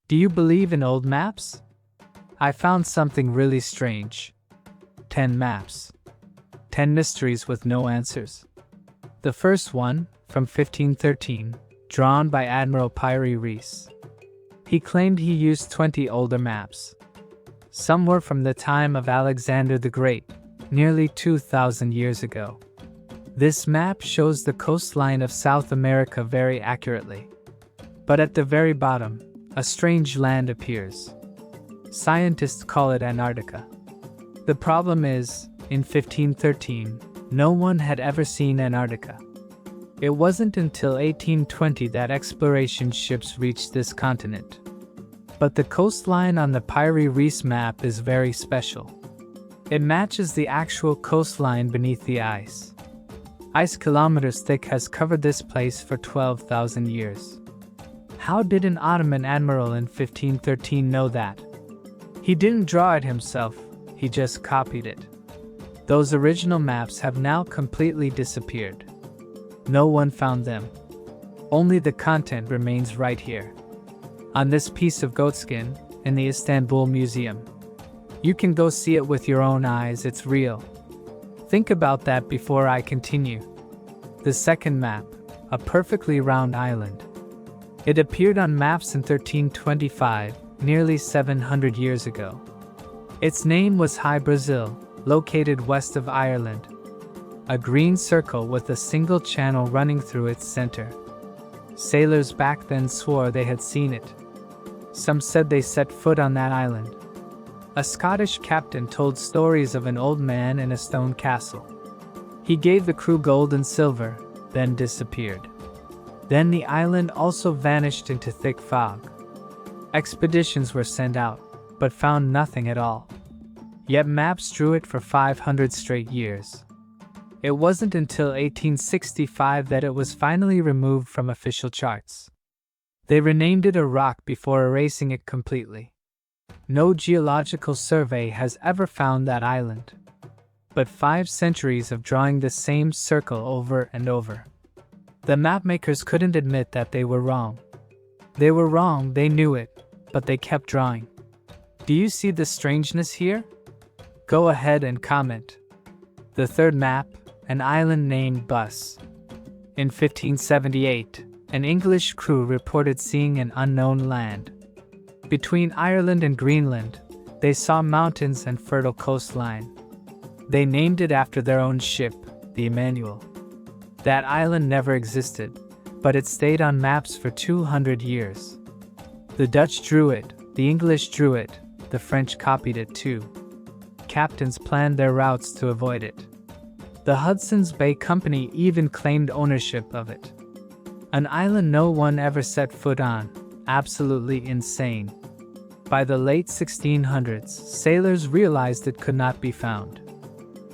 Do you believe in old maps? I found something really strange. 10 maps. 10 mysteries with no answers. The first one, from 1513, drawn by Admiral Piri Reis. He claimed he used 20 older maps. Some were from the time of Alexander the Great, nearly 2,000 years ago. This map shows the coastline of South America very accurately. But at the very bottom, a strange land appears. Scientists call it Antarctica. The problem is, in 1513, no one had ever seen Antarctica. It wasn't until 1820 that exploration ships reached this continent. But the coastline on the Piri Reis map is very special. It matches the actual coastline beneath the ice. Ice kilometers thick has covered this place for 12,000 years. How did an Ottoman admiral in 1513 know that? He didn't draw it himself, he just copied it. Those original maps have now completely disappeared. No one found them. Only the content remains right here. On this piece of goatskin, in the Istanbul Museum. You can go see it with your own eyes, it's real. Think about that before I continue. The second map, a perfectly round island. It appeared on maps in 1325, nearly 700 years ago. Its name was Hy-Brasil, located west of Ireland. A green circle with a single channel running through its center. Sailors back then swore they had seen it. Some said they set foot on that island. A Scottish captain told stories of an old man in a stone castle. He gave the crew gold and silver, then disappeared. Then the island also vanished into thick fog. Expeditions were sent out, but found nothing at all. Yet maps drew it for 500 straight years. It wasn't until 1865 that it was finally removed from official charts. They renamed it a rock before erasing it completely. No geological survey has ever found that island. But 5 centuries of drawing the same circle over and over. The mapmakers couldn't admit that they were wrong. They were wrong, they knew it, but they kept drawing. Do you see the strangeness here? Go ahead and comment. The third map, an island named Bus. In 1578, an English crew reported seeing an unknown land. Between Ireland and Greenland, they saw mountains and fertile coastline. They named it after their own ship, the Emmanuel. That island never existed, but it stayed on maps for 200 years. The Dutch drew it, the English drew it, the French copied it too. Captains planned their routes to avoid it. The Hudson's Bay Company even claimed ownership of it. An island no one ever set foot on, absolutely insane. By the late 1600s, sailors realized it could not be found.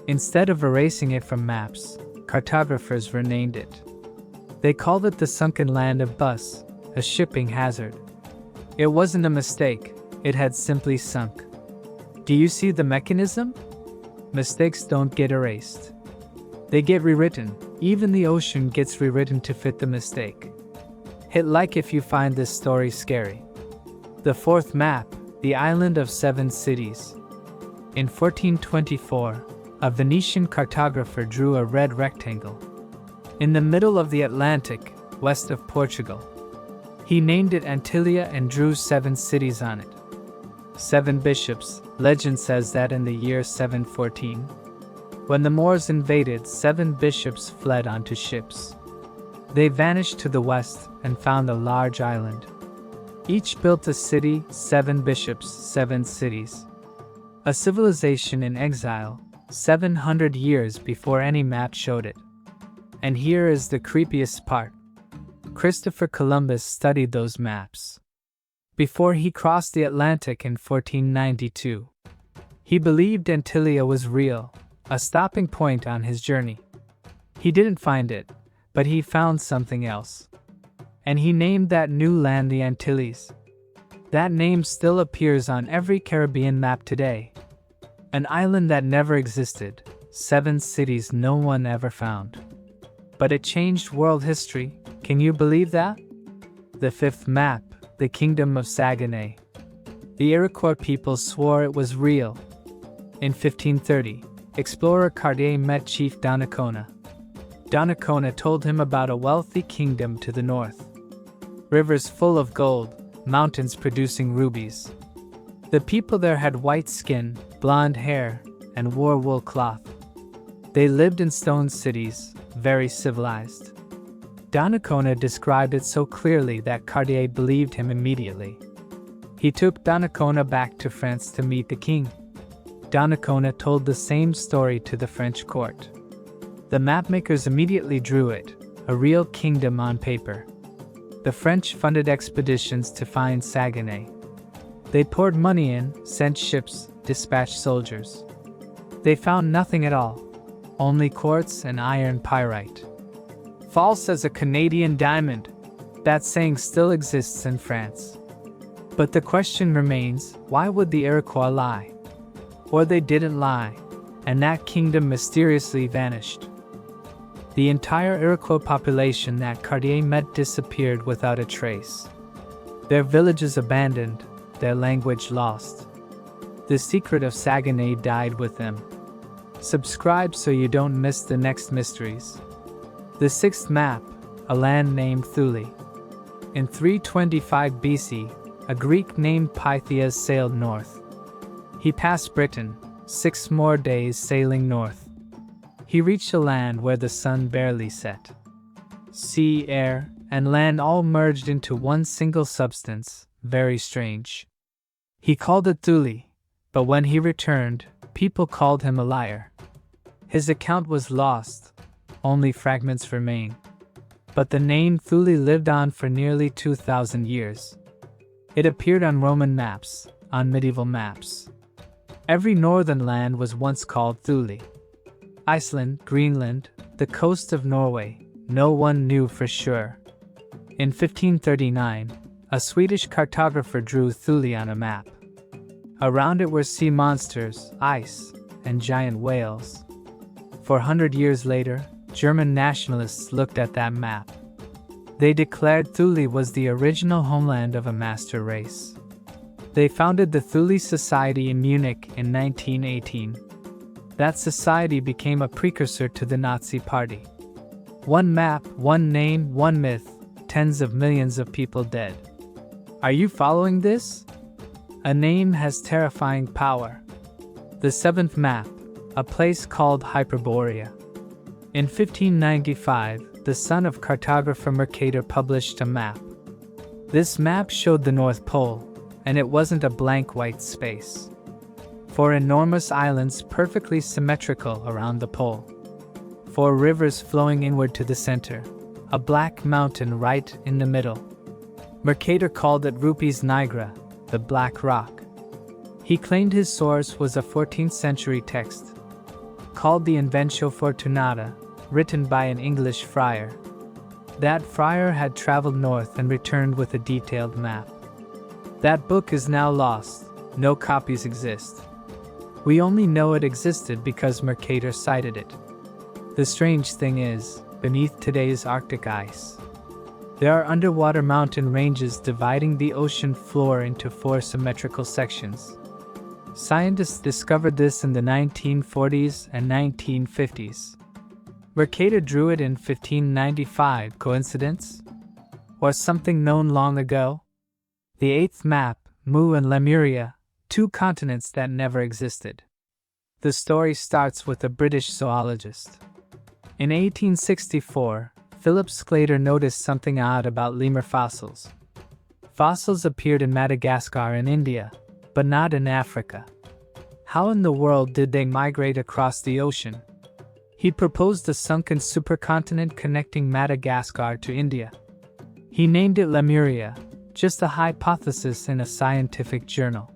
Instead of erasing it from maps, cartographers renamed it. They called it the sunken land of Bus, a shipping hazard. It wasn't a mistake, it had simply sunk. Do you see the mechanism? Mistakes don't get erased. They get rewritten. Even the ocean gets rewritten to fit the mistake. Hit like if you find this story scary. The fourth map, the island of 7 cities. In 1424, a Venetian cartographer drew a red rectangle in the middle of the Atlantic, west of Portugal. He named it Antilia and drew 7 cities on it. 7 bishops. Legend says that in the year 714, when the Moors invaded, 7 bishops fled onto ships. They vanished to the west and found a large island. Each built a city, 7 bishops, 7 cities. A civilization in exile, 700 years before any map showed it. And here is the creepiest part. Christopher Columbus studied those maps before he crossed the Atlantic in 1492. He believed Antilia was real, a stopping point on his journey. He didn't find it, but he found something else. And he named that new land the Antilles. That name still appears on every Caribbean map today. An island that never existed, 7 cities no one ever found. But it changed world history, can you believe that? The fifth map, the kingdom of Saguenay. The Iroquois people swore it was real. In 1530, explorer Cartier met Chief Donnacona. Donnacona told him about a wealthy kingdom to the north. Rivers full of gold, mountains producing rubies. The people there had white skin, blonde hair, and wore wool cloth. They lived in stone cities, very civilized. Donnacona described it so clearly that Cartier believed him immediately. He took Donnacona back to France to meet the king. Donnacona told the same story to the French court. The mapmakers immediately drew it, a real kingdom on paper. The French funded expeditions to find Saguenay. They poured money in, sent ships, dispatched soldiers. They found nothing at all, only quartz and iron pyrite. False as a Canadian diamond, that saying still exists in France. But the question remains, why would the Iroquois lie? Or they didn't lie, and that kingdom mysteriously vanished. The entire Iroquois population that Cartier met disappeared without a trace. Their villages abandoned, their language lost. The secret of Saguenay died with them. Subscribe so you don't miss the next mysteries. The sixth map, a land named Thule. In 325 BC, a Greek named Pythias sailed north. He passed Britain, 6 more days sailing north. He reached a land where the sun barely set. Sea, air, and land all merged into one single substance, very strange. He called it Thule, but when he returned, people called him a liar. His account was lost, only fragments remain. But the name Thule lived on for nearly 2,000 years. It appeared on Roman maps, on medieval maps. Every northern land was once called Thule. Iceland, Greenland, the coast of Norway, no one knew for sure. In 1539, a Swedish cartographer drew Thule on a map. Around it were sea monsters, ice, and giant whales. 400 years later, German nationalists looked at that map. They declared Thule was the original homeland of a master race. They founded the Thule Society in Munich in 1918. That society became a precursor to the Nazi Party. One map, one name, one myth, tens of millions of people dead. Are you following this? A name has terrifying power. The seventh map, a place called Hyperborea. In 1595, the son of cartographer Mercator published a map. This map showed the North Pole, and it wasn't a blank white space. 4 enormous islands perfectly symmetrical around the pole. 4 rivers flowing inward to the center, a black mountain right in the middle. Mercator called it Rupes Nigra, the Black Rock. He claimed his source was a 14th century text, called the Inventio Fortunata, written by an English friar. That friar had traveled north and returned with a detailed map. That book is now lost, no copies exist. We only know it existed because Mercator cited it. The strange thing is, beneath today's Arctic ice, there are underwater mountain ranges dividing the ocean floor into 4 symmetrical sections. Scientists discovered this in the 1940s and 1950s. Mercator drew it in 1595, coincidence? Or something known long ago? The 8th map, Mu and Lemuria, 2 continents that never existed. The story starts with a British zoologist. In 1864, Philip Sclater noticed something odd about lemur fossils. Fossils appeared in Madagascar and India, but not in Africa. How in the world did they migrate across the ocean? He proposed a sunken supercontinent connecting Madagascar to India. He named it Lemuria, just a hypothesis in a scientific journal.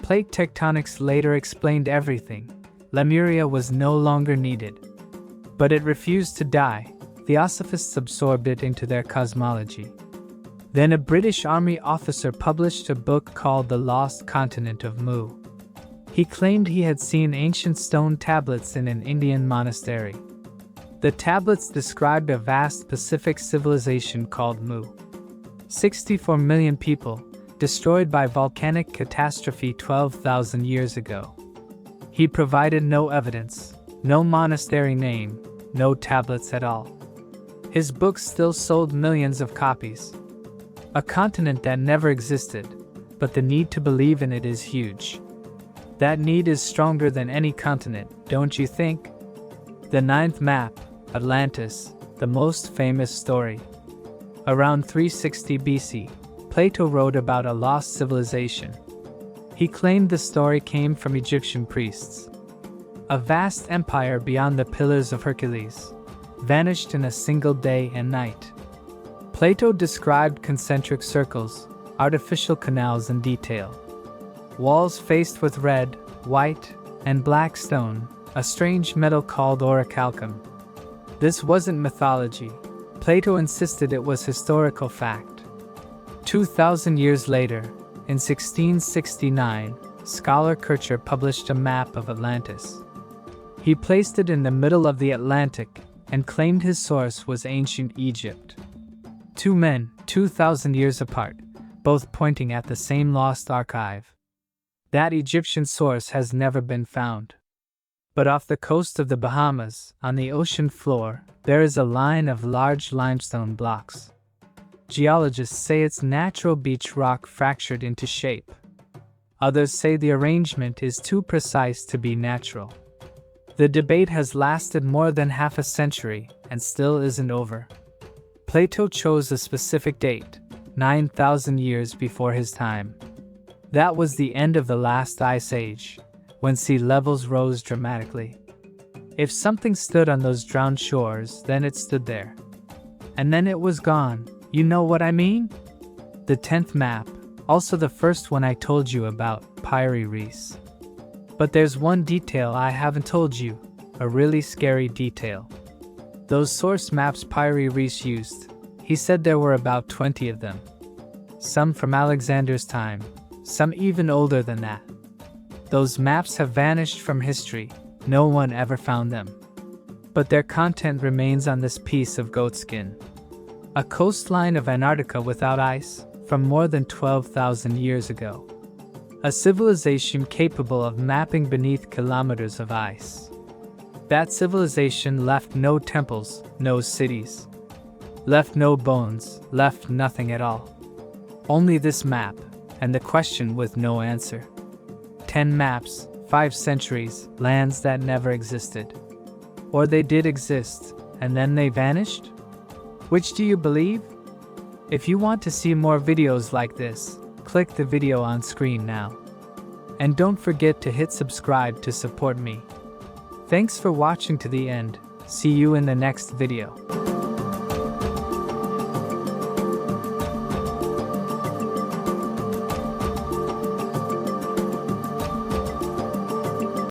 Plate tectonics later explained everything. Lemuria was no longer needed. But it refused to die. Theosophists absorbed it into their cosmology. Then a British Army officer published a book called The Lost Continent of Mu. He claimed he had seen ancient stone tablets in an Indian monastery. The tablets described a vast Pacific civilization called Mu. 64 million people, destroyed by volcanic catastrophe 12,000 years ago. He provided no evidence, no monastery name, no tablets at all. His books still sold millions of copies. A continent that never existed, but the need to believe in it is huge. That need is stronger than any continent, don't you think? The ninth map, Atlantis, the most famous story. Around 360 BC, Plato wrote about a lost civilization. He claimed the story came from Egyptian priests. A vast empire beyond the Pillars of Hercules, vanished in a single day and night. Plato described concentric circles, artificial canals in detail. Walls faced with red, white, and black stone, a strange metal called orichalcum. This wasn't mythology. Plato insisted it was historical fact. 2,000 years later, in 1669, scholar Kircher published a map of Atlantis. He placed it in the middle of the Atlantic and claimed his source was ancient Egypt. Two men, 2,000 years apart, both pointing at the same lost archive. That Egyptian source has never been found. But off the coast of the Bahamas, on the ocean floor, there is a line of large limestone blocks. Geologists say it's natural beach rock fractured into shape. Others say the arrangement is too precise to be natural. The debate has lasted more than half a century and still isn't over. Plato chose a specific date, 9,000 years before his time. That was the end of the last ice age, when sea levels rose dramatically. If something stood on those drowned shores, then it stood there. And then it was gone, you know what I mean? The 10th map, also the first one I told you about, Piri Reis. But there's one detail I haven't told you, a really scary detail. Those source maps Piri Reis used, he said there were about 20 of them. Some from Alexander's time, some even older than that. Those maps have vanished from history, no one ever found them. But their content remains on this piece of goatskin. A coastline of Antarctica without ice, from more than 12,000 years ago. A civilization capable of mapping beneath kilometers of ice. That civilization left no temples, no cities. Left no bones, left nothing at all. Only this map, and the question with no answer. 10 maps, 5 centuries, lands that never existed. Or they did exist, and then they vanished? Which do you believe? If you want to see more videos like this, click the video on screen now. And don't forget to hit subscribe to support me. Thanks for watching to the end. See you in the next video.